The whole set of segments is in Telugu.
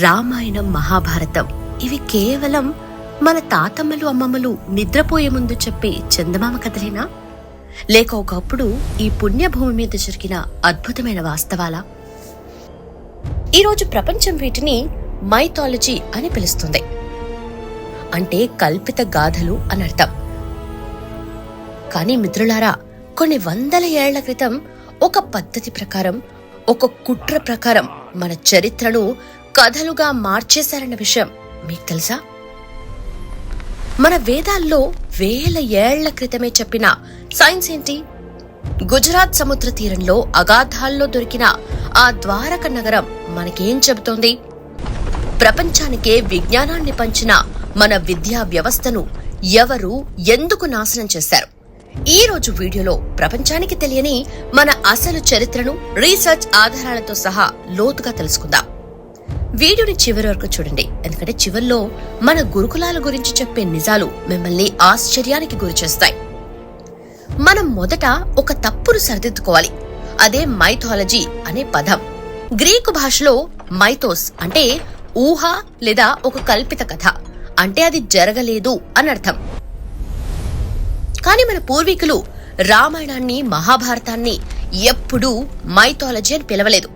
రామాయణం, మహాభారతం ఇవి కేవలం మన తాతమ్మలు అమ్మమ్మలు నిద్రపోయే ముందు చెప్పే చందమామ కథలేనా? లేక ఒకప్పుడు ఈ పుణ్యభూమి మీద జరిగిన అద్భుతమైన వాస్తవాలా? ఈరోజు ప్రపంచం వీటిని మైథాలజీ అని పిలుస్తుంది. అంటే కల్పిత గాథలు అని అర్థం. కానీ మిత్రులారా, కొన్ని వందల ఏళ్ల క్రితం ఒక పద్ధతి ప్రకారం, ఒక కుట్ర ప్రకారం మన చరిత్రను కథలుగా మార్చేశారన్న విషయం మీకు తెలుసా? మన వేదాల్లో వేల ఏళ్ల క్రితమే చెప్పిన సైన్స్ ఏంటి? గుజరాత్ సముద్ర తీరంలో అగాధాల్లో దొరికిన ఆ ద్వారక నగరం మనకేం చెబుతోంది? ప్రపంచానికే విజ్ఞానాన్ని పంచిన మన విద్యా వ్యవస్థను ఎవరు ఎందుకు నాశనం చేశారు? ఈ రోజు వీడియోలో ప్రపంచానికి తెలియని మన అసలు చరిత్రను రీసెర్చ్ ఆధారాలతో సహా లోతుగా తెలుసుకుందాం. వీడియోని చివరి వరకు చూడండి, ఎందుకంటే చివర్లో మన గురుకులాల గురించి చెప్పే నిజాలు మిమ్మల్ని ఆశ్చర్యానికి గురిచేస్తాయి. మనం మొదట ఒక తప్పును సరిదిద్దుకోవాలి. అదే మైథాలజీ అనే పదం. గ్రీకు భాషలో మైథోస్ అంటే ఊహ లేదా ఒక కల్పిత కథ, అంటే అది జరగలేదు అని అర్థం. కానీ మన పూర్వీకులు రామాయణాన్ని, మహాభారతాన్ని ఎప్పుడూ మైథాలజీ అని పిలవలేదు.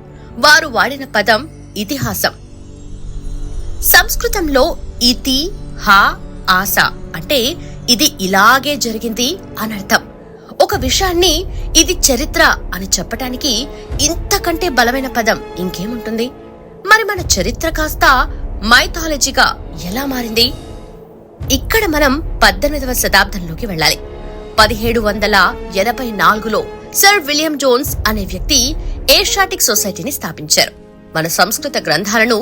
వారు వాడిన పదం ఇతిహాసం. సంస్కృతంలో ఇతి హా ఆస అంటే ఇది ఇలాగే జరిగింది అని అర్థం. ఒక విషయాన్ని ఇది చరిత్ర అని చెప్పటానికి ఇంతకంటే బలమైన పదం ఇంకేముంటుంది? మరి మన చరిత్ర కాస్త మైథాలజీగా ఎలా మారింది? ఇక్కడ మనం 18వ శతాబ్దంలోకి వెళ్ళాలి. 1784లో సర్ విలియం జోన్స్ అనే వ్యక్తి ఏషియాటిక్ సొసైటీని స్థాపించారు. మన సంస్కృత గ్రంథాలను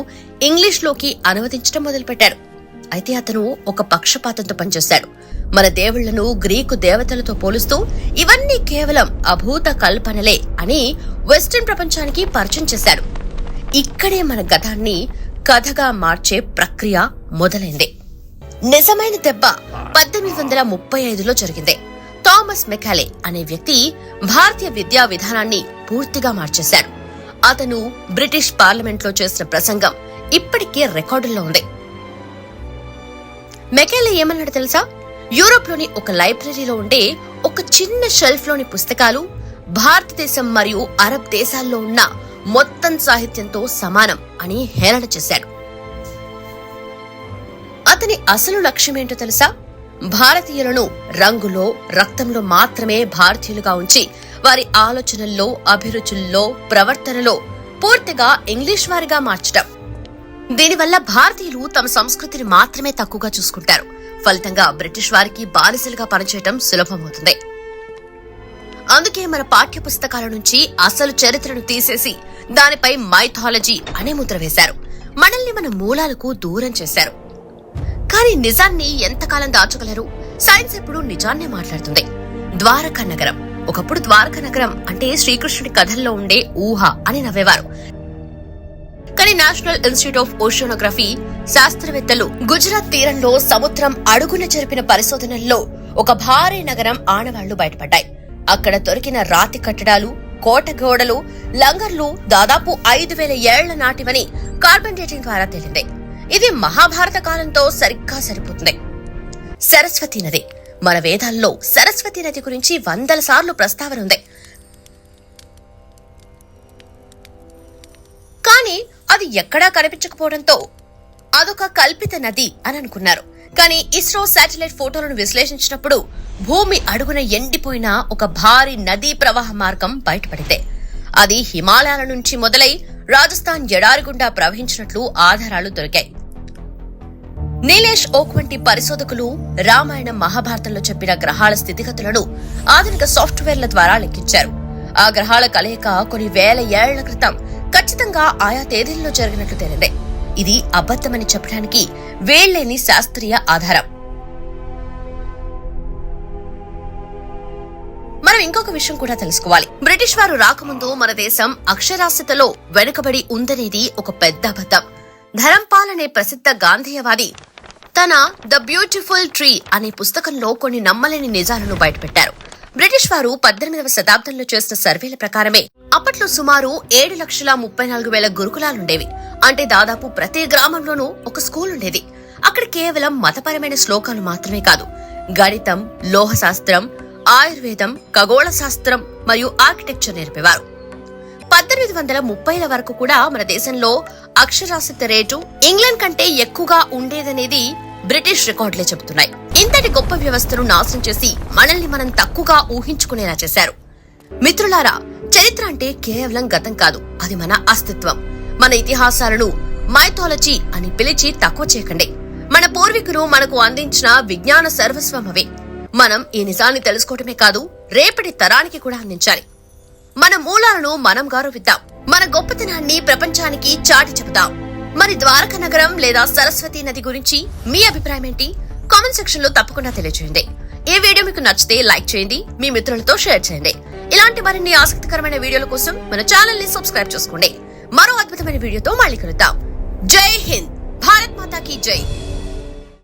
ఇంగ్లీష్లోకి అనువదించడం మొదలుపెట్టాడు. అయితే అతను ఒక పక్షపాతంతో పనిచేశాడు. మన దేవుళ్లను గ్రీకు దేవతలతో పోలుస్తూ ఇవన్నీ కేవలం అభూత కల్పనలే అని వెస్టర్న్ ప్రపంచానికి పరిచయం చేశాడు. ఇక్కడే మన గతాన్ని కథగా మార్చే ప్రక్రియ మొదలైంది. నిజమైన దెబ్బ 1835లో జరిగింది. థామస్ మెకాలే అనే వ్యక్తి భారతీయ విద్యా విధానాన్ని పూర్తిగా మార్చేశాడు. అతను బ్రిటిష్ పార్లమెంట్ లో చేసిన ప్రసంగం ఇప్పటికే రికార్డుల్లో ఉంది. మెకాలే ఏమన్నాడు తెలుసా? యూరోప్ లోని ఒక లైబ్రరీలో ఉండే ఒక చిన్న షెల్ఫ్ లోని పుస్తకాలు భారతదేశం మరియు అరబ్ దేశాల్లో ఉన్న మొత్తం సాహిత్యంతో సమానం అని హేళన చేశాడు. అతని అసలు లక్ష్యమేంటో తెలుసా? భారతీయులను రంగులో, రక్తంలో మాత్రమే భారతీయులుగా ఉంచి వారి ఆలోచనల్లో, అభిరుచుల్లో, ప్రవర్తనలో పూర్తిగా ఇంగ్లీష్ వారిగా మార్చడం. దీనివల్ల భారతీయులు తమ సంస్కృతిని మాత్రమే తక్కువగా చూసుకుంటారు. ఫలితంగా బ్రిటిష్ వారికి బానిసలుగా పనిచేయటం సులభమవుతుంది. అందుకే మన పాఠ్య పుస్తకాల నుంచి అసలు చరిత్రను తీసేసి దానిపై మైథాలజీ అనే ముద్ర వేశారు. మనల్ని మన మూలాలకు దూరం చేశారు. కానీ నిజాన్ని ఎంతకాలం దాచగలరు? సైన్స్ ఎప్పుడు నిజాన్నే మాట్లాడుతుంది. ద్వారకా నగరం. ఒకప్పుడు ద్వారకా నగరం అంటే శ్రీకృష్ణుడి కథల్లో ఉండే ఊహ అని నవ్వేవారు. కానీ నేషనల్ ఇన్స్టిట్యూట్ ఆఫ్ ఓషియోనోగ్రఫీ శాస్త్రవేత్తలు గుజరాత్ తీరంలో సముద్రం అడుగున జరిపిన పరిశోధనల్లో ఒక భారీ నగరం ఆనవాళ్లు బయటపడ్డాయి. అక్కడ దొరికిన రాతి కట్టడాలు, కోట గోడలు, లంగర్లు దాదాపు 5000 ఏళ్ల నాటివని కార్బన్ డేటింగ్ ద్వారా తేలింది. ఇది మహాభారత కాలంతో సరిగ్గా సరిపోతుంది. సరస్వతి నది. మన వేదాల్లో సరస్వతి నది గురించి వందల సార్లు ప్రస్తావన ఉంది. కానీ అది ఎక్కడా కనిపించకపోవడంతో అదొక కల్పిత నది అని అనుకున్నారు. కానీ ఇస్రో శాటిలైట్ ఫోటోలను విశ్లేషించినప్పుడు భూమి అడుగున ఎండిపోయిన ఒక భారీ నదీ ప్రవాహ మార్గం బయటపడింది. అది హిమాలయాల నుంచి మొదలై రాజస్థాన్ ఎడారి గుండా ప్రవహించినట్లు ఆధారాలు దొరికాయి. నీలేష్ ఓక్ వంటి పరిశోధకులు రామాయణం, మహాభారతంలో చెప్పిన గ్రహాల స్థితిగతులను ఆధునిక సాఫ్ట్వేర్ల ద్వారా లెక్కించారు. ఆ గ్రహాల కలయిక కొన్ని వేల ఏళ్ల క్రితం ఖచ్చితంగా ఆయా తేదీల్లో జరిగినట్లు తేలింది. ఇది అబద్ధమని చెప్పడానికి వేళ్లేని శాస్త్రీయ ఆధారం. మనం ఇంకొక విషయం కూడా తెలుసుకోవాలి. బ్రిటిష్ వారు రాకముందు మన దేశం అక్షరాస్యతలో వెనుకబడి ఉందనేది ఒక పెద్ద అబద్ధం. ధరంపాల్ అనే ప్రసిద్ధ గాంధేయవాది తన ద బ్యూటిఫుల్ ట్రీ అనే పుస్తకంలో కొన్ని నమ్మలేని నిజాలను బయటపెట్టారు. బ్రిటిష్ వారు 18వ శతాబ్దంలో చేసిన సర్వేల ప్రకారమే అప్పట్లో సుమారు 7,34,000 గురుకులాలుండేవి. అంటే దాదాపు ప్రతి గ్రామంలోనూ ఒక స్కూల్ ఉండేది. అక్కడ కేవలం మతపరమైన శ్లోకాలు మాత్రమే కాదు, గణితం, లోహశాస్త్రం, ఆయుర్వేదం, ఖగోళ శాస్త్రం మరియు ఆర్కిటెక్చర్ నేర్పేవారు. 1830ల వరకు కూడా మన దేశంలో అక్షరాస్యత రేటు ఇంగ్లాండ్ కంటే ఎక్కువగా ఉండేదనేది బ్రిటిష్ రికార్డులే చెబుతున్నాయి. ఇంతటి గొప్ప వ్యవస్థను నాశనం చేసి మనల్ని మనం తక్కువగా ఊహించుకునేలా చేశారు. మిత్రులారా, చరిత్ర అంటే కేవలం గతం కాదు, అది మన అస్తిత్వం. మన ఇతిహాసాలను మైథాలజీ అని పిలిచి తక్కువ చేయకండి. మన పూర్వీకులు మనకు అందించిన విజ్ఞాన సర్వస్వం అవే. మనం ఈ నిజాన్ని తెలుసుకోవటమే కాదు, రేపటి తరానికి కూడా అందించాలి. మన మూలాలను మనం గౌరవిద్దాం, మన గొప్పతనాన్ని ప్రపంచానికి చాటి చెబుదాం. మరి ద్వారకా నగరం లేదా సరస్వతి నది గురించి మీ అభిప్రాయం ఏంటి? కామెంట్ సెక్షన్ లో తప్పకుండా తెలియజేయండి. ఈ వీడియో మీకు నచ్చితే లైక్ చేయండి, మీ మిత్రులతో షేర్ చేయండి. ఇలాంటి మరిన్ని ఆసక్తికరమైన వీడియోల కోసం మన ఛానల్ ని సబ్స్క్రైబ్ చేసుకోండి. మరో అద్భుతమైన వీడియోతో మళ్ళీ కలుద్దాం. జై హింద్, భారత్ మాతా కీ జై.